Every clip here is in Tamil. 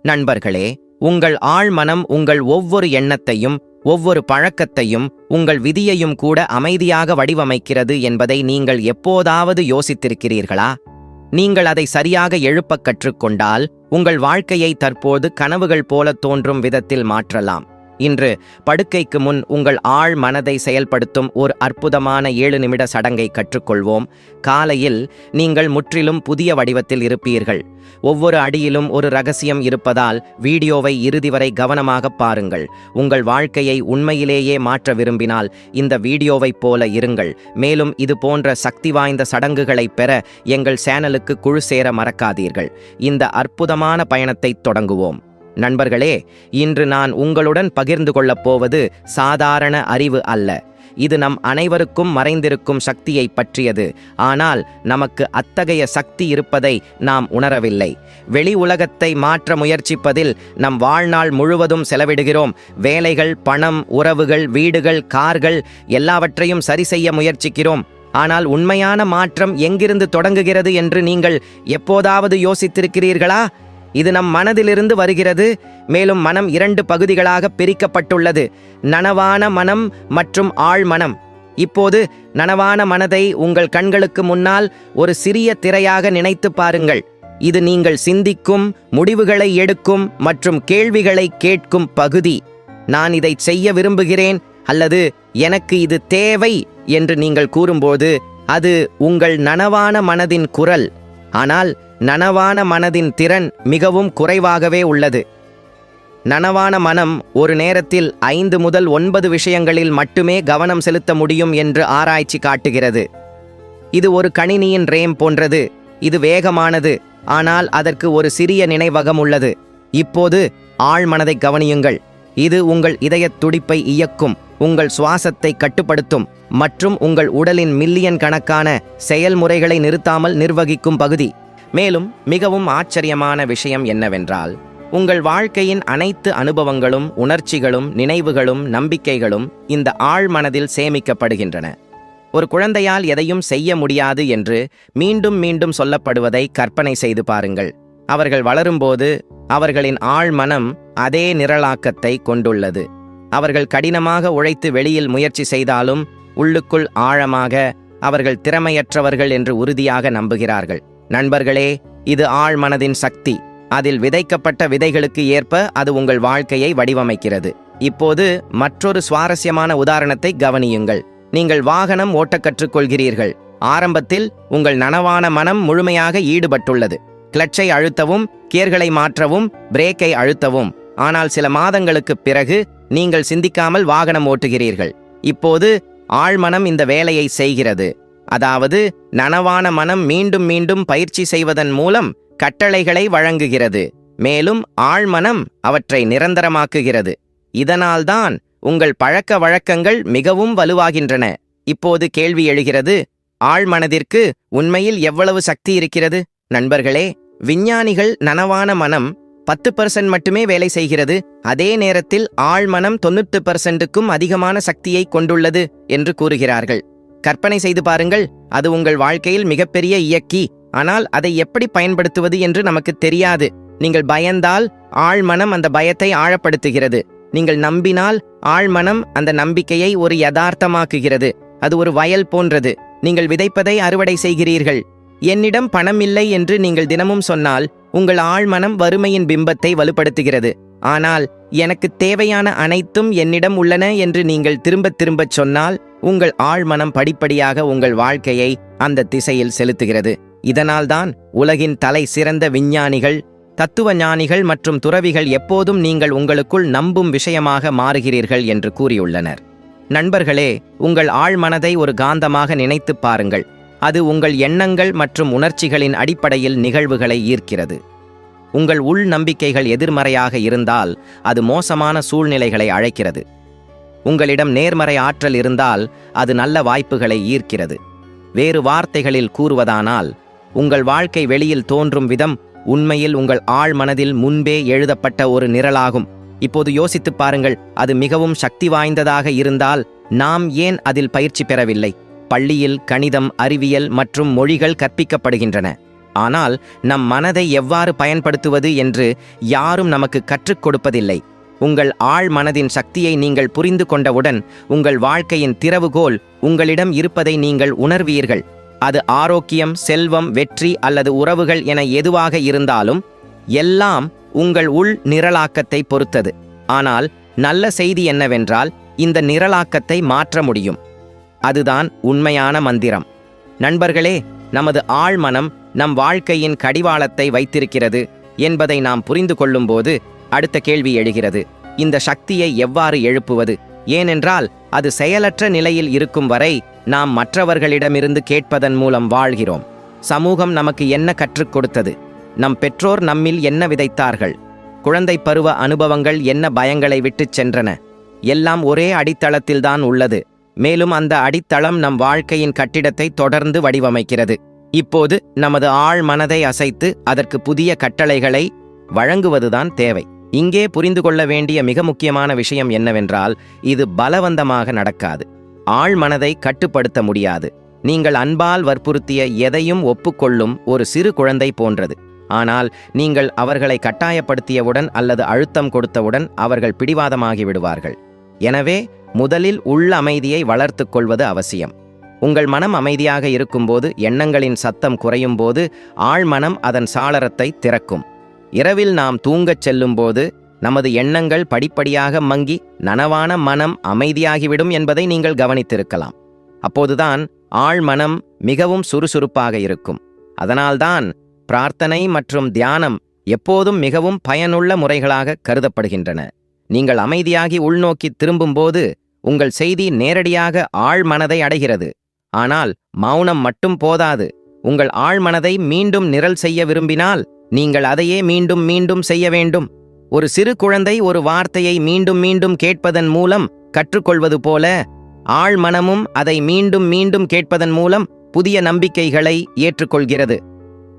நண்பர்களே, உங்கள் ஆழ்மனம் உங்கள் ஒவ்வொரு எண்ணத்தையும், ஒவ்வொரு பழக்கத்தையும், உங்கள் விதியையும் கூட அமைதியாக வடிவமைக்கிறது என்பதை நீங்கள் எப்போதாவது யோசித்திருக்கிறீர்களா? நீங்கள் அதை சரியாக எழுப்பக் கற்றுக்கொண்டால் உங்கள் வாழ்க்கையை தற்போது கனவுகள் போல தோன்றும் விதத்தில் மாற்றலாம். இன்று படுக்கைக்கு முன் உங்கள் ஆழ் மனதை செயல்படுத்தும் ஒரு அற்புதமான 7 நிமிட சடங்கை கற்றுக்கொள்வோம். காலையில் நீங்கள் முற்றிலும் புதிய வடிவத்தில் இருப்பீர்கள். ஒவ்வொரு அடியிலும் ஒரு ரகசியம் இருப்பதால் வீடியோவை இறுதி வரை கவனமாக பாருங்கள். உங்கள் வாழ்க்கையை உண்மையிலேயே மாற்ற விரும்பினால் இந்த வீடியோவைப் போல இருங்கள். மேலும் இது போன்ற சக்தி வாய்ந்த சடங்குகளை பெற எங்கள் சேனலுக்கு குழு சேர மறக்காதீர்கள். இந்த அற்புதமான பயணத்தை தொடங்குவோம். நண்பர்களே, இன்று நான் உங்களுடன் பகிர்ந்து கொள்ளப் போவது சாதாரண அறிவு அல்ல. இது நம் அனைவருக்கும் மறைந்திருக்கும் சக்தியை பற்றியது. ஆனால் நமக்கு அத்தகைய சக்தி இருப்பதை நாம் உணரவில்லை. வெளி உலகத்தை மாற்ற முயற்சிப்பதில் நம் வாழ்நாள் முழுவதும் செலவிடுகிறோம். வேலைகள், பணம், உறவுகள், வீடுகள், கார்கள் எல்லாவற்றையும் சரி செய்ய முயற்சிக்கிறோம். ஆனால் உண்மையான மாற்றம் எங்கிருந்து தொடங்குகிறது என்று நீங்கள் எப்போதாவது யோசித்திருக்கிறீர்களா? இது நம் மனதிலிருந்து வருகிறது. மேலும் மனம் 2 பகுதிகளாக பிரிக்கப்பட்டுள்ளது: நனவான மனம் மற்றும் ஆழ்மனம். இப்போது நனவான மனதை உங்கள் கண்களுக்கு முன்னால் ஒரு சிறிய திரையாக நினைத்து பாருங்கள். இது நீங்கள் சிந்திக்கும், முடிவுகளை எடுக்கும் மற்றும் கேள்விகளை கேட்கும் பகுதி. நான் இதை செய்ய விரும்புகிறேன் அல்லது எனக்கு இது தேவை என்று நீங்கள் கூறும்போது அது உங்கள் நனவான மனதின் குரல். ஆனால் நனவான மனதின் திறன் மிகவும் குறைவாகவே உள்ளது. நனவான மனம் ஒரு நேரத்தில் 5 முதல் 9 விஷயங்களில் மட்டுமே கவனம் செலுத்த முடியும் என்று ஆராய்ச்சி காட்டுகிறது. இது ஒரு கணினியின் ரேம் போன்றது. இது வேகமானது, ஆனால் அதற்கு ஒரு சிறிய நினைவகம் உள்ளது. இப்போது ஆழ்மனதை கவனியுங்கள். இது உங்கள் இதயத் துடிப்பை இயக்கும், உங்கள் சுவாசத்தை கட்டுப்படுத்தும் மற்றும் உங்கள் உடலின் மில்லியன் கணக்கான செயல்முறைகளை நிறுத்தாமல் நிர்வகிக்கும் பகுதி. மேலும் மிகவும் ஆச்சரியமான விஷயம் என்னவென்றால், உங்கள் வாழ்க்கையின் அனைத்து அனுபவங்களும், உணர்ச்சிகளும், நினைவுகளும், நம்பிக்கைகளும் இந்த ஆழ்மனதில் சேமிக்கப்படுகின்றன. ஒரு குழந்தையால் எதையும் செய்ய முடியாது என்று மீண்டும் மீண்டும் சொல்லப்படுவதை கற்பனை செய்து பாருங்கள். அவர்கள் வளரும்போது அவர்களின் ஆழ்மனம் அதே நிரலாக்கத்தை கொண்டுள்ளது. அவர்கள் கடினமாக உழைத்து வெளியில் முயற்சி செய்தாலும் உள்ளுக்குள் ஆழமாக அவர்கள் திறமையற்றவர்கள் என்று உறுதியாக நம்புகிறார்கள். நண்பர்களே, இது ஆழ்மனதின் சக்தி. அதில் விதைக்கப்பட்ட விதைகளுக்கு ஏற்ப அது உங்கள் வாழ்க்கையை வடிவமைக்கிறது. இப்போது மற்றொரு சுவாரஸ்யமான உதாரணத்தை கவனியுங்கள். நீங்கள் வாகனம் ஓட்டக் கற்றுக்கொள்கிறீர்கள். ஆரம்பத்தில் உங்கள் நனவான மனம் முழுமையாக ஈடுபட்டுள்ளது. கிளட்சை அழுத்தவும், கியர்களை மாற்றவும், பிரேக்கை அழுத்தவும். ஆனால் சில மாதங்களுக்குப் பிறகு நீங்கள் சிந்திக்காமல் வாகனம் ஓட்டுகிறீர்கள். இப்போது ஆழ்மனம் இந்த வேலையை செய்கிறது. அதாவது நனவான மனம் மீண்டும் மீண்டும் பயிற்சி செய்வதன் மூலம் கட்டளைகளை வழங்குகிறது. மேலும் ஆழ்மனம் அவற்றை நிரந்தரமாக்குகிறது. இதனால்தான் உங்கள் பழக்க வழக்கங்கள் மிகவும் வலுவாகின்றன. இப்போது கேள்வி எழுகிறது, ஆழ்மனதிற்கு உண்மையில் எவ்வளவு சக்தி இருக்கிறது? நண்பர்களே, விஞ்ஞானிகள் நனவான மனம் 10% மட்டுமே வேலை செய்கிறது, அதே நேரத்தில் ஆழ்மனம் 90%க்கும் அதிகமான சக்தியை கொண்டுள்ளது என்று கூறுகிறார்கள். கற்பனை செய்து பாருங்கள், அது உங்கள் வாழ்க்கையில் மிகப்பெரிய இயக்கி. ஆனால் அதை எப்படி பயன்படுத்துவது என்று நமக்கு தெரியாது. நீங்கள் பயந்தால் ஆழ்மனம் அந்த பயத்தை ஆழப்படுத்துகிறது. நீங்கள் நம்பினால் ஆழ்மனம் அந்த நம்பிக்கையை ஒரு யதார்த்தமாக்குகிறது. அது ஒரு வயல் போன்றது. நீங்கள் விதைப்பதை அறுவடை செய்கிறீர்கள். என்னிடம் பணம் இல்லை என்று நீங்கள் தினமும் சொன்னால் உங்கள் ஆழ்மனம் வறுமையின் பிம்பத்தை வலுப்படுத்துகிறது. ஆனால் எனக்கு தேவையான அனைத்தும் என்னிடம் உள்ளன என்று நீங்கள் திரும்பத் திரும்பச் சொன்னால் உங்கள் ஆழ்மனம் படிப்படியாக உங்கள் வாழ்க்கையை அந்த திசையில் செலுத்துகிறது. இதனால்தான் உலகின் தலை சிறந்த விஞ்ஞானிகள், தத்துவ ஞானிகள் மற்றும் துறவிகள் எப்போதும் நீங்கள் உங்களுக்குள் நம்பும் விஷயமாக மாறுகிறீர்கள் என்று கூறியுள்ளனர். நண்பர்களே, உங்கள் ஆழ்மனதை ஒரு காந்தமாக நினைத்துப் பாருங்கள். அது உங்கள் எண்ணங்கள் மற்றும் உணர்ச்சிகளின் அடிப்படையில் நிகழ்வுகளை ஈர்க்கிறது. உங்கள் உள் நம்பிக்கைகள் எதிர்மறையாக இருந்தால் அது மோசமான சூழ்நிலைகளை அழைக்கிறது. உங்களிடம் நேர்மறை ஆற்றல் இருந்தால் அது நல்ல வாய்ப்புகளை ஈர்க்கிறது. வேறு வார்த்தைகளில் கூறுவதானால், உங்கள் வாழ்க்கை வெளியில் தோன்றும் விதம் உண்மையில் உங்கள் ஆழ்மனதில் முன்பே எழுதப்பட்ட ஒரு நிரலாகும். இப்போது யோசித்துப் பாருங்கள், அது மிகவும் சக்தி வாய்ந்ததாக இருந்தால் நாம் ஏன் அதில் பயிற்சி பெறவில்லை? பள்ளியில் கணிதம், அறிவியல் மற்றும் மொழிகள் கற்பிக்கப்படுகின்றன. ஆனால் நம் மனதை எவ்வாறு பயன்படுத்துவது என்று யாரும் நமக்கு கற்றுக் கொடுப்பதில்லை. உங்கள் ஆழ் மனதின் சக்தியை நீங்கள் புரிந்து கொண்டவுடன் உங்கள் வாழ்க்கையின் திறவுகோல் உங்களிடம் இருப்பதை நீங்கள் உணர்வீர்கள். அது ஆரோக்கியம், செல்வம், வெற்றி அல்லது உறவுகள் என எதுவாக இருந்தாலும் எல்லாம் உங்கள் உள் நிரலாக்கத்தை பொறுத்தது. ஆனால் நல்ல செய்தி என்னவென்றால், இந்த நிரலாக்கத்தை மாற்ற முடியும். அதுதான் உண்மையான மந்திரம். நண்பர்களே, நமது ஆழ்மனம் நம் வாழ்க்கையின் கடிவாளத்தை வைத்திருக்கிறது என்பதை நாம் புரிந்து கொள்ளும்போது அடுத்த கேள்வி எழுகிறது: இந்த சக்தியை எவ்வாறு எழுப்புவது? ஏனென்றால் அது செயலற்ற நிலையில் இருக்கும் வரை நாம் மற்றவர்களிடமிருந்து கேட்பதன் மூலம் வாழ்கிறோம். சமூகம் நமக்கு என்ன கற்றுக் கொடுத்தது? நம் பெற்றோர் நம்மில் என்ன விதைத்தார்கள்? குழந்தை பருவ அனுபவங்கள் என்ன பயங்களை விட்டுச் சென்றன? எல்லாம் ஒரே அடித்தளத்தில்தான் உள்ளது. மேலும் அந்த அடித்தளம் நம் வாழ்க்கையின் கட்டிடத்தை தொடர்ந்து வடிவமைக்கிறது. இப்போது நமது ஆழ் மனதை அசைத்து அதற்கு புதிய கட்டளைகளை வழங்குவதுதான் தேவை. இங்கே புரிந்து கொள்ள வேண்டிய மிக முக்கியமான விஷயம் என்னவென்றால், இது பலவந்தமாக நடக்காது. ஆழ் மனதை கட்டுப்படுத்த முடியாது. நீங்கள் அன்பால் வற்புறுத்திய எதையும் ஒப்புக்கொள்ளும் ஒரு சிறு குழந்தை போன்றது. ஆனால் நீங்கள் அவர்களை கட்டாயப்படுத்தியவுடன் அல்லது அழுத்தம் கொடுத்தவுடன் அவர்கள் பிடிவாதமாகி விடுவார்கள். எனவே முதலில் உள்ள அமைதியை வளர்த்து கொள்வது அவசியம். உங்கள் மனம் அமைதியாக இருக்கும்போது, எண்ணங்களின் சத்தம் குறையும் போது ஆழ்மனம் அதன் சாளரத்தை திறக்கும். இரவில் நாம் தூங்கச் செல்லும்போது நமது எண்ணங்கள் படிப்படியாக மங்கி நனவான மனம் அமைதியாகிவிடும் என்பதை நீங்கள் கவனித்திருக்கலாம். அப்போதுதான் ஆழ்மனம் மிகவும் சுறுசுறுப்பாக இருக்கும். அதனால்தான் பிரார்த்தனை மற்றும் தியானம் எப்போதும் மிகவும் பயனுள்ள முறைகளாக கருதப்படுகின்றன. நீங்கள் அமைதியாகி உள்நோக்கி திரும்பும்போது உங்கள் செய்தி நேரடியாக ஆழ்மனதை அடைகிறது. ஆனால் மௌனம் மட்டும் போதாது. உங்கள் ஆழ்மனதை மீண்டும் நிரல் செய்ய விரும்பினால் நீங்கள் அதையே மீண்டும் மீண்டும் செய்ய வேண்டும். ஒரு சிறு குழந்தை ஒரு வார்த்தையை மீண்டும் மீண்டும் கேட்பதன் மூலம் கற்றுக்கொள்வது போல, ஆழ்மனமும் அதை மீண்டும் மீண்டும் கேட்பதன் மூலம் புதிய நம்பிக்கைகளை ஏற்றுக்கொள்கிறது.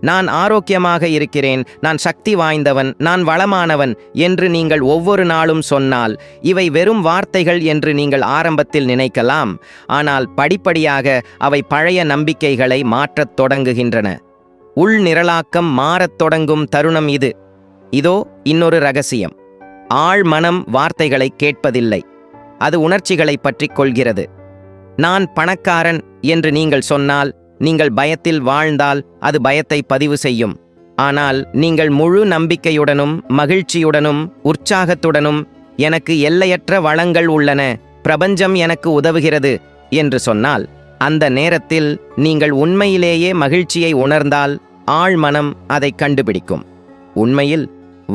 நான் ஆரோக்கியமாக இருக்கிறேன், நான் சக்தி வாய்ந்தவன், நான் வளமானவன் என்று நீங்கள் ஒவ்வொரு நாளும் சொன்னால் இவை வெறும் வார்த்தைகள் என்று நீங்கள் ஆரம்பத்தில் நினைக்கலாம். ஆனால் படிப்படியாக அவை பழைய நம்பிக்கைகளை மாற்றத் தொடங்குகின்றன. உள் நிரலாக்கம் மாறத் தொடங்கும் தருணம் இது. இதோ இன்னொரு ரகசியம். ஆழ்மனம் வார்த்தைகளை கேட்பதில்லை, அது உணர்ச்சிகளை பற்றி கொள்கிறது. நான் பணக்காரன் என்று நீங்கள் சொன்னால், நீங்கள் பயத்தில் வாழ்ந்தால் அது பயத்தை பதிவு செய்யும். ஆனால் நீங்கள் முழு நம்பிக்கையுடனும் மகிழ்ச்சியுடனும் உற்சாகத்துடனும் எனக்கு எல்லையற்ற வளங்கள் உள்ளன, பிரபஞ்சம் எனக்கு உதவுகிறது என்று சொன்னால், அந்த நேரத்தில் நீங்கள் உண்மையிலேயே மகிழ்ச்சியை உணர்ந்தால் ஆழ்மனம் அதை கண்டுபிடிக்கும். உண்மையில்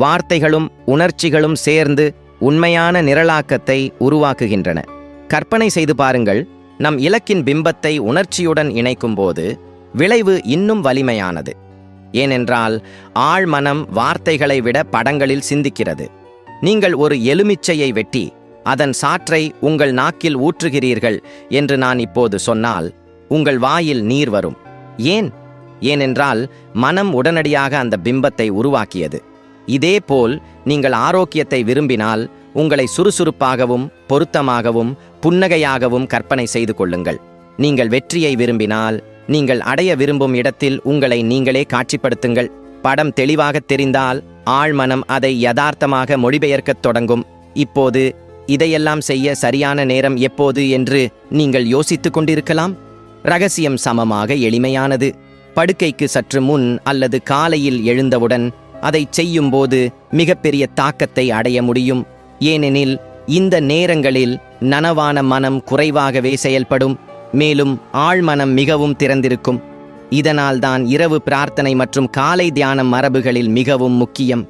வார்த்தைகளும் உணர்ச்சிகளும் சேர்ந்து உண்மையான நிரலாக்கத்தை உருவாக்குகின்றன. கற்பனை செய்து பாருங்கள், நம் இலக்கின் பிம்பத்தை உணர்ச்சியுடன் இணைக்கும்போது விளைவு இன்னும் வலிமையானது. ஏனென்றால் ஆழ்மனம் வார்த்தைகளை விட படங்களில் சிந்திக்கிறது. நீங்கள் ஒரு எலுமிச்சையை வெட்டி அதன் சாற்றை உங்கள் நாக்கில் ஊற்றுகிறீர்கள் என்று நான் இப்போது சொன்னால் உங்கள் வாயில் நீர் வரும். ஏனென்றால் மனம் உடனடியாக அந்த பிம்பத்தை உருவாக்கியது. இதேபோல் நீங்கள் ஆரோக்கியத்தை விரும்பினால் உங்களை சுறுசுறுப்பாகவும் பொருத்தமாகவும் புன்னகையாகவும் கற்பனை செய்து கொள்ளுங்கள். நீங்கள் வெற்றியை விரும்பினால் நீங்கள் அடைய விரும்பும் இடத்தில் உங்களை நீங்களே காட்சிப்படுத்துங்கள். படம் தெளிவாக தெரிந்தால் ஆழ்மனம் அதை யதார்த்தமாக மொழிபெயர்க்கத் தொடங்கும். இப்போது இதையெல்லாம் செய்ய சரியான நேரம் எப்போது என்று நீங்கள் யோசித்துக் கொண்டிருக்கலாம். ரகசியம் சமமாக எளிமையானது. படுக்கைக்கு சற்று முன் அல்லது காலையில் எழுந்தவுடன் அதை செய்யும்போது மிகப்பெரிய தாக்கத்தை அடைய முடியும். ஏனெனில் இந்த நேரங்களில் நனவான மனம் குறைவாகவே செயல்படும், மேலும் ஆழ்மனம் மிகவும் திறந்திருக்கும். இதனால்தான் இரவு பிரார்த்தனை மற்றும் காலை தியானம் மரபுகளில் மிகவும் முக்கியம்.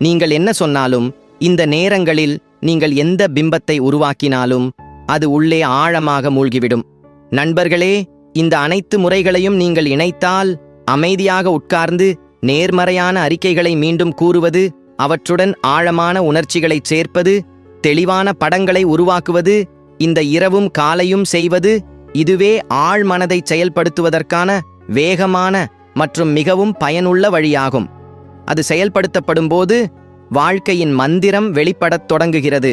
நீங்கள் என்ன சொன்னாலும், இந்த நேரங்களில் நீங்கள் எந்த பிம்பத்தை உருவாக்கினாலும் அது உள்ளே ஆழமாக மூழ்கிவிடும். நண்பர்களே, இந்த அனைத்து முறைகளையும் நீங்கள் இணைத்தால், அமைதியாக உட்கார்ந்து நேர்மறையான அறிக்கைகளை மீண்டும் கூறுவது, அவற்றுடன் ஆழமான உணர்ச்சிகளை சேர்ப்பது, தெளிவான படங்களை உருவாக்குவது, இந்த இரவும் காலையும் செய்வது, இதுவே ஆழ்மனதை செயல்படுத்துவதற்கான வேகமான மற்றும் மிகவும் பயனுள்ள வழியாகும். அது செயல்படுத்தப்படும்போது வாழ்க்கையின் மந்திரம் வெளிப்படத் தொடங்குகிறது.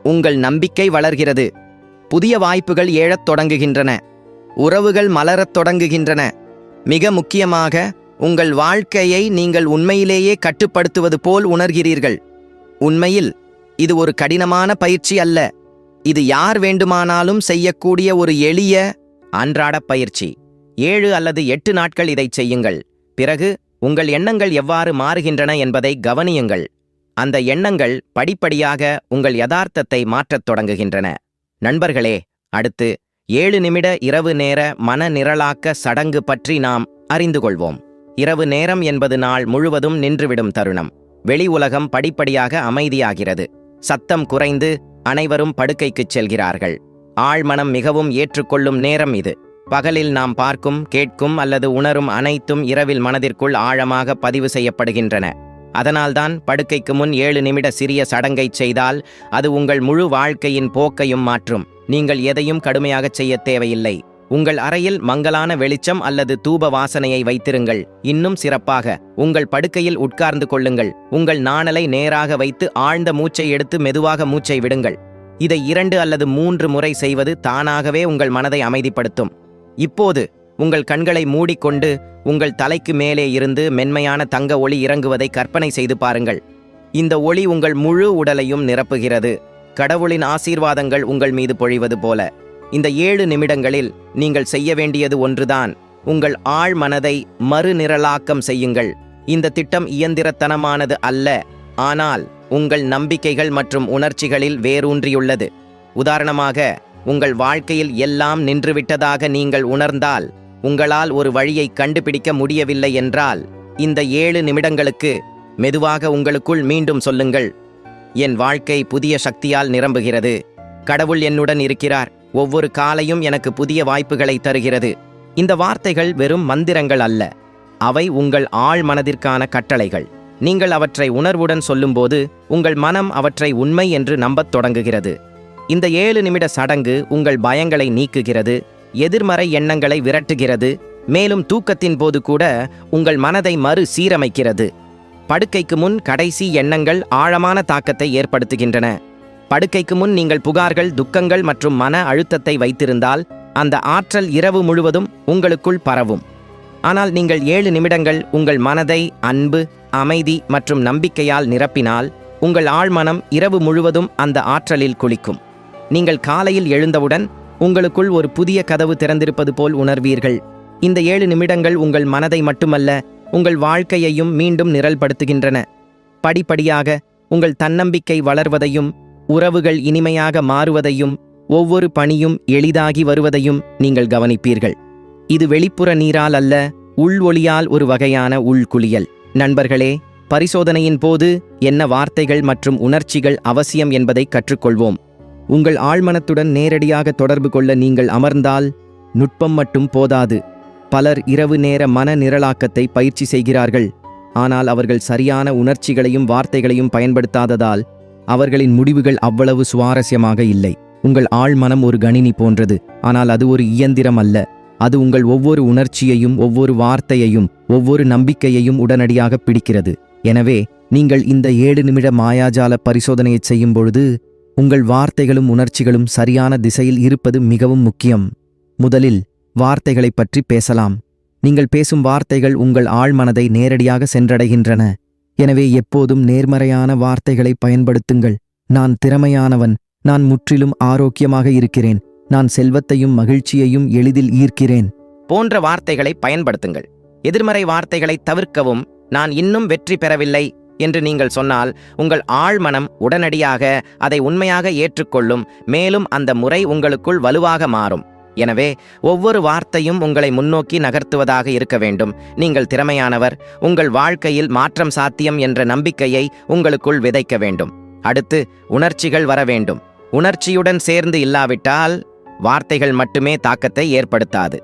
உங்கள் நம்பிக்கை வளர்கிறது. புதிய வாய்ப்புகள் எழத் தொடங்குகின்றன. உறவுகள் மலரத் தொடங்குகின்றன. மிக முக்கியமாக உங்கள் வாழ்க்கையை நீங்கள் உண்மையிலேயே கட்டுப்படுத்துவது போல் உணர்கிறீர்கள். உண்மையில் இது ஒரு கடினமான பயிற்சி அல்ல. இது யார் வேண்டுமானாலும் செய்யக்கூடிய ஒரு எளிய அன்றாட பயிற்சி. 7 அல்லது 8 நாட்கள் இதைச் செய்யுங்கள். பிறகு உங்கள் எண்ணங்கள் எவ்வாறு மாறுகின்றன என்பதை கவனியுங்கள். அந்த எண்ணங்கள் படிப்படியாக உங்கள் யதார்த்தத்தை மாற்றத் தொடங்குகின்றன. நண்பர்களே, அடுத்து 7 நிமிட இரவு நேர மனநிரலாக்க சடங்கு பற்றி நாம் அறிந்து கொள்வோம். இரவு நேரம் என்பது நாள் முழுவதும் நின்றுவிடும் தருணம். வெளி உலகம் படிப்படியாக அமைதியாகிறது. சத்தம் குறைந்து அனைவரும் படுக்கைக்குச் செல்கிறார்கள். ஆழ்மனம் மிகவும் ஏற்றுக்கொள்ளும் நேரம் இது. பகலில் நாம் பார்க்கும், கேட்கும் அல்லது உணரும் அனைத்தும் இரவில் மனதிற்குள் ஆழமாக பதிவு செய்யப்படுகின்றன. அதனால்தான் படுக்கைக்கு முன் 7 நிமிட சிறிய சடங்கைச் செய்தால் அது உங்கள் முழு வாழ்க்கையின் போக்கையும் மாற்றும். நீங்கள் எதையும் கடுமையாகச் செய்ய தேவையில்லை. உங்கள் அறையில் மங்கலான வெளிச்சம் அல்லது தூப வாசனையை வைத்திருங்கள். இன்னும் சிறப்பாக, உங்கள் படுக்கையில் உட்கார்ந்து கொள்ளுங்கள். உங்கள் நாணலை நேராக வைத்து ஆழ்ந்த மூச்சை எடுத்து மெதுவாக மூச்சை விடுங்கள். இதை 2 அல்லது 3 முறை செய்வது தானாகவே உங்கள் மனதை அமைதிப்படுத்தும். இப்போது உங்கள் கண்களை மூடிக்கொண்டு உங்கள் தலைக்கு மேலே இருந்து மென்மையான தங்க ஒளி இறங்குவதை கற்பனை செய்து பாருங்கள். இந்த ஒளி உங்கள் முழு உடலையும் நிரப்புகிறது. கடவுளின் ஆசீர்வாதங்கள் உங்கள் மீது பொழிவது போல. இந்த 7 நிமிடங்களில் நீங்கள் செய்ய வேண்டியது ஒன்றுதான். உங்கள் ஆழ் மனதை மறுநிரலாக்கம் செய்யுங்கள். இந்த திட்டம் இயந்திரத்தனமானது அல்ல, ஆனால் உங்கள் நம்பிக்கைகள் மற்றும் உணர்ச்சிகளில் வேரூன்றியுள்ளது. உதாரணமாக, உங்கள் வாழ்க்கையில் எல்லாம் நின்றுவிட்டதாக நீங்கள் உணர்ந்தால், உங்களால் ஒரு வழியை கண்டுபிடிக்க முடியவில்லை என்றால், இந்த 7 நிமிடங்களுக்கு மெதுவாக உங்களுக்குள் மீண்டும் சொல்லுங்கள், என் வாழ்க்கை புதிய சக்தியால் நிரம்புகிறது. கடவுள் என்னுடன் இருக்கிறார். ஒவ்வொரு காலையும் எனக்கு புதிய வாய்ப்புகளை தருகிறது. இந்த வார்த்தைகள் வெறும் மந்திரங்கள் அல்ல, அவை உங்கள் ஆழ் மனதிற்கான கட்டளைகள். நீங்கள் அவற்றை உணர்வுடன் சொல்லும்போது உங்கள் மனம் அவற்றை உண்மை என்று நம்பத் தொடங்குகிறது. இந்த 7 நிமிட சடங்கு உங்கள் பயங்களை நீக்குகிறது, எதிர்மறை எண்ணங்களை விரட்டுகிறது, மேலும் தூக்கத்தின் போது கூட உங்கள் மனதை மறு சீரமைக்கிறது. படுக்கைக்கு முன் கடைசி எண்ணங்கள் ஆழமான தாக்கத்தை ஏற்படுத்துகின்றன. படுக்கைக்கு முன் நீங்கள் புகார்கள், துக்கங்கள் மற்றும் மன அழுத்தத்தை வைத்திருந்தால் அந்த ஆற்றல் இரவு முழுவதும் உங்களுக்குள் பரவும். ஆனால் நீங்கள் 7 நிமிடங்கள் உங்கள் மனதை அன்பு, அமைதி மற்றும் நம்பிக்கையால் நிரப்பினால், உங்கள் ஆழ்மனம் இரவு முழுவதும் அந்த ஆற்றலில் குளிக்கும். நீங்கள் காலையில் எழுந்தவுடன் உங்களுக்குள் ஒரு புதிய கதவு திறந்திருப்பது போல் உணர்வீர்கள். இந்த 7 நிமிடங்கள் உங்கள் மனதை மட்டுமல்ல, உங்கள் வாழ்க்கையையும் மீண்டும் நிரல்படுத்துகின்றன. படிப்படியாக உங்கள் தன்னம்பிக்கை வளர்வதையும், உறவுகள் இனிமையாக மாறுவதையும், ஒவ்வொரு பணியும் எளிதாகி வருவதையும் நீங்கள் கவனிப்பீர்கள். இது வெளிப்புற நீரால் அல்ல, உள் ஒளியால் ஒரு வகையான உள்குளியல். நண்பர்களே, பரிசோதனையின் போது என்ன வார்த்தைகள் மற்றும் உணர்ச்சிகள் அவசியம் என்பதை கற்றுக்கொள்வோம். உங்கள் ஆழ்மனத்துடன் நேரடியாக தொடர்பு கொள்ள நீங்கள் அமர்ந்தால் நுட்பம் மட்டும் போதாது. பலர் இரவு நேர மன நிரலாக்கத்தை பயிற்சி செய்கிறார்கள், ஆனால் அவர்கள் சரியான உணர்ச்சிகளையும் வார்த்தைகளையும் பயன்படுத்தாததால் அவர்களின் முடிவுகள் அவ்வளவு சுவாரஸ்யமாக இல்லை. உங்கள் ஆழ்மனம் ஒரு கணினி போன்றது, ஆனால் அது ஒரு இயந்திரம் அல்ல. அது உங்கள் ஒவ்வொரு உணர்ச்சியையும், ஒவ்வொரு வார்த்தையையும், ஒவ்வொரு நம்பிக்கையையும் உடனடியாக பிடிக்கிறது. எனவே நீங்கள் இந்த 7 நிமிட மாயாஜால பரிசோதனையை செய்யும் பொழுது உங்கள் வார்த்தைகளும் உணர்ச்சிகளும் சரியான திசையில் இருப்பது மிகவும் முக்கியம். முதலில் வார்த்தைகளை பற்றி பேசலாம். நீங்கள் பேசும் வார்த்தைகள் உங்கள் ஆழ்மனதை நேரடியாக சென்றடைகின்றன. எனவே எப்போதும் நேர்மறையான வார்த்தைகளை பயன்படுத்துங்கள். நான் திறமையானவன், நான் முற்றிலும் ஆரோக்கியமாக இருக்கிறேன், நான் செல்வத்தையும் மகிழ்ச்சியையும் எளிதில் ஈர்க்கிறேன் போன்ற வார்த்தைகளை பயன்படுத்துங்கள். எதிர்மறை வார்த்தைகளை தவிர்க்கவும். நான் இன்னும் வெற்றி பெறவில்லை என்று நீங்கள் சொன்னால், உங்கள் ஆழ்மனம் உடனடியாக அதை உண்மையாக ஏற்றுக்கொள்ளும், மேலும் அந்த முறை உங்களுக்குள் வலுவாக மாறும். எனவே ஒவ்வொரு வார்த்தையும் உங்களை முன்னோக்கி நகர்த்துவதாக இருக்க வேண்டும். நீங்கள் திறமையானவர், உங்கள் வாழ்க்கையில் மாற்றம் சாத்தியம் என்ற நம்பிக்கையை உங்களுக்குள் விதைக்க வேண்டும். அடுத்து உணர்ச்சிகள் வர வேண்டும். உணர்ச்சியுடன் சேர்ந்து இல்லாவிட்டால் வார்த்தைகள் மட்டுமே தாக்கத்தை ஏற்படுத்தாது.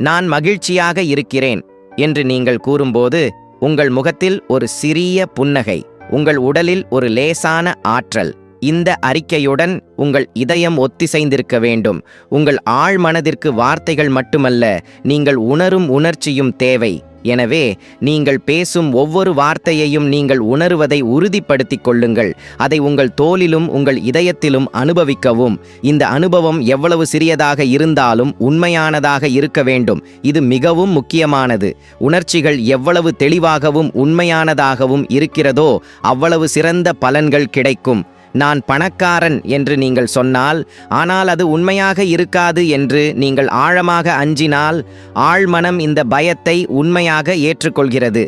நான் மகிழ்ச்சியாக இருக்கிறேன் என்று நீங்கள் கூறும்போது உங்கள் முகத்தில் ஒரு சிறிய புன்னகை, உங்கள் உடலில் ஒரு லேசான ஆற்றல். இந்த அறிக்கையுடன் உங்கள் இதயம் ஒத்திசைந்திருக்க வேண்டும். உங்கள் ஆழ்மனதிற்கு வார்த்தைகள் மட்டுமல்ல, நீங்கள் உணரும் உணர்ச்சியும் தேவை. எனவே நீங்கள் பேசும் ஒவ்வொரு வார்த்தையையும் நீங்கள் உணருவதை உறுதிப்படுத்திக் கொள்ளுங்கள். அதை உங்கள் தோலிலும் உங்கள் இதயத்திலும் அனுபவிக்கவும். இந்த அனுபவம் எவ்வளவு சிறியதாக இருந்தாலும் உண்மையானதாக இருக்க வேண்டும். இது மிகவும் முக்கியமானது. உணர்ச்சிகள் எவ்வளவு தெளிவாகவும் உண்மையானதாகவும் இருக்கிறதோ அவ்வளவு சிறந்த பலன்கள் கிடைக்கும். நான் பணக்காரன் என்று நீங்கள் சொன்னால், ஆனால் அது உண்மையாக இருக்காது என்று நீங்கள் ஆழமாக அஞ்சினால், ஆழ்மனம் இந்த பயத்தை உண்மையாக ஏற்றுக்கொள்கிறது.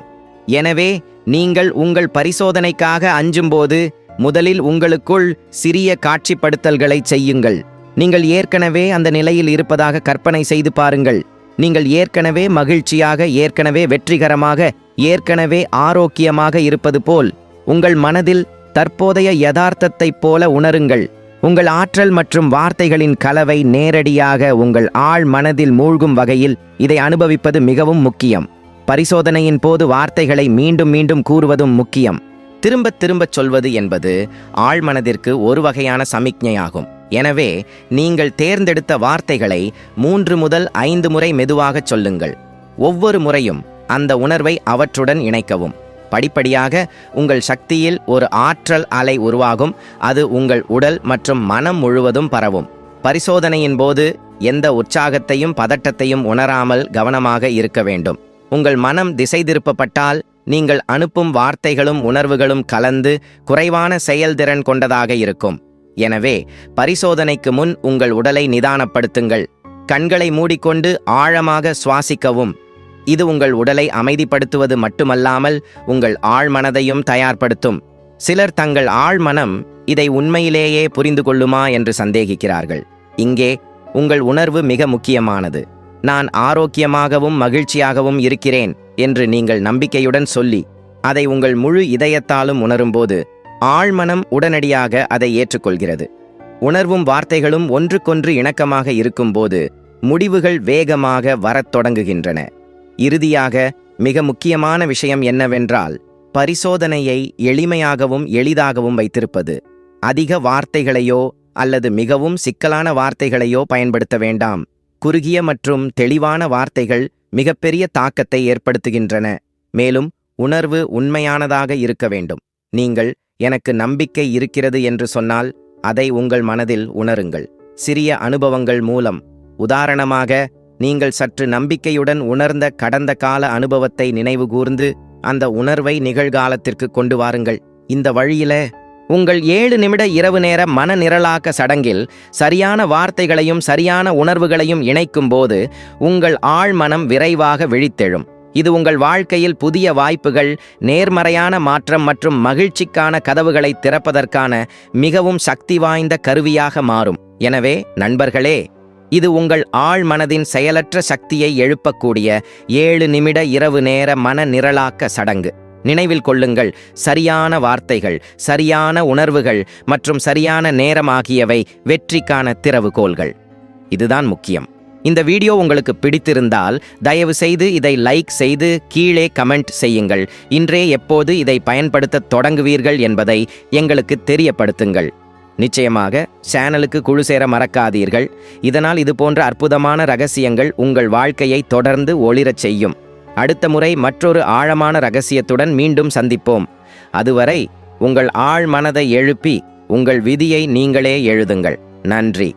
எனவே நீங்கள் உங்கள் பரிசோதனைக்காக அஞ்சும்போது முதலில் உங்களுக்குள் சிறிய காட்சிப்படுத்தல்களை செய்யுங்கள். நீங்கள் ஏற்கனவே அந்த நிலையில் இருப்பதாக கற்பனை செய்து பாருங்கள். நீங்கள் ஏற்கனவே மகிழ்ச்சியாக, ஏற்கனவே வெற்றிகரமாக, ஏற்கனவே ஆரோக்கியமாக இருப்பது போல் உங்கள் மனதில் தற்போதைய யதார்த்தத்தைப் போல உணருங்கள். உங்கள் ஆற்றல் மற்றும் வார்த்தைகளின் கலவை நேரடியாக உங்கள் ஆழ் மனதில் மூழ்கும் வகையில் இதை அனுபவிப்பது மிகவும் முக்கியம். பரிசோதனையின் போது வார்த்தைகளை மீண்டும் மீண்டும் கூறுவதும் முக்கியம். திரும்பத் திரும்பச் சொல்வது என்பது ஆழ்மனதிற்கு ஒரு வகையான சமிக்ஞையாகும். எனவே நீங்கள் தேர்ந்தெடுத்த வார்த்தைகளை 3 முதல் 5 முறை மெதுவாகச் சொல்லுங்கள். ஒவ்வொரு முறையும் அந்த உணர்வை அவற்றுடன் இணைக்கவும். படிப்படியாக உங்கள் சக்தியில் ஒரு ஆற்றல் அலை உருவாகும். அது உங்கள் உடல் மற்றும் மனம் முழுவதும் பரவும். பரிசோதனையின் போது எந்த உற்சாகத்தையும் பதட்டத்தையும் உணராமல் கவனமாக இருக்க வேண்டும். உங்கள் மனம் திசை திருப்பப்பட்டால் நீங்கள் அனுப்பும் வார்த்தைகளும் உணர்வுகளும் கலந்து குறைவான செயல்திறன் கொண்டதாக இருக்கும். எனவே பரிசோதனைக்கு முன் உங்கள் உடலை நிதானப்படுத்துங்கள். கண்களை மூடிக்கொண்டு ஆழமாக சுவாசிக்கவும். இது உங்கள் உடலை அமைதிப்படுத்துவது மட்டுமல்லாமல் உங்கள் ஆழ்மனதையும் தயார்படுத்தும். சிலர் தங்கள் ஆழ்மனம் இதை உண்மையிலேயே புரிந்து கொள்ளுமா என்று சந்தேகிக்கிறார்கள். இங்கே உங்கள் உணர்வு மிக முக்கியமானது. நான் ஆரோக்கியமாகவும் மகிழ்ச்சியாகவும் இருக்கிறேன் என்று நீங்கள் நம்பிக்கையுடன் சொல்லி அதை உங்கள் முழு இதயத்தாலும் உணரும்போது ஆழ்மனம் உடனடியாக அதை ஏற்றுக்கொள்கிறது. உணர்வும் வார்த்தைகளும் ஒன்றுக்கொன்று இணக்கமாக இருக்கும்போது முடிவுகள் வேகமாக வரத் தொடங்குகின்றன. இறுதியாக மிக முக்கியமான விஷயம் என்னவென்றால், பரிசோதனையை எளிமையாகவும் எளிதாகவும் வைத்திருப்பது. அதிக வார்த்தைகளையோ அல்லது மிகவும் சிக்கலான வார்த்தைகளையோ பயன்படுத்த வேண்டாம். குறுகிய மற்றும் தெளிவான வார்த்தைகள் மிகப்பெரிய தாக்கத்தை ஏற்படுத்துகின்றன. மேலும் உணர்வு உண்மையானதாக இருக்க வேண்டும். நீங்கள் எனக்கு நம்பிக்கை இருக்கிறது என்று சொன்னால் அதை உங்கள் மனதில் உணருங்கள். சிறிய அனுபவங்கள் மூலம், உதாரணமாக நீங்கள் சற்று நம்பிக்கையுடன் உணர்ந்த கடந்த கால அனுபவத்தை நினைவுகூர்ந்து அந்த உணர்வை நிகழ்காலத்திற்கு கொண்டு வாருங்கள். இந்த வழியில உங்கள் 7 நிமிட இரவு நேர மன நிரலாக்க சடங்கில் சரியான வார்த்தைகளையும் சரியான உணர்வுகளையும் இணைக்கும் போது உங்கள் ஆழ்மனம் விரைவாக விழித்தெழும். இது உங்கள் வாழ்க்கையில் புதிய வாய்ப்புகள், நேர்மறையான மாற்றம் மற்றும் மகிழ்ச்சிக்கான கதவுகளை திறப்பதற்கான மிகவும் சக்தி வாய்ந்த கருவியாக மாறும். எனவே நண்பர்களே, இது உங்கள் ஆழ்மனதின் செயலற்ற சக்தியை எழுப்பக்கூடிய 7 நிமிட இரவு நேர மன நிரலாக்க சடங்கு. நினைவில் கொள்ளுங்கள், சரியான வார்த்தைகள், சரியான உணர்வுகள் மற்றும் சரியான நேரம் ஆகியவை வெற்றிக்கான திறவுகோல்கள். இதுதான் முக்கியம். இந்த வீடியோ உங்களுக்கு பிடித்திருந்தால் தயவு செய்து இதை லைக் செய்து கீழே கமெண்ட் செய்யுங்கள். இன்றே எப்போது இதை பயன்படுத்த தொடங்குவீர்கள் என்பதை எங்களுக்கு தெரியப்படுத்துங்கள். நிச்சயமாக சேனலுக்கு குழு சேர மறக்காதீர்கள். இதனால் இது போன்ற அற்புதமான ரகசியங்கள் உங்கள் வாழ்க்கையை தொடர்ந்து ஒளிரச் செய்யும். அடுத்த முறை மற்றொரு ஆழமான ரகசியத்துடன் மீண்டும் சந்திப்போம். அதுவரை உங்கள் ஆழ் மனதை எழுப்பி உங்கள் விதியை நீங்களே எழுதுங்கள். நன்றி.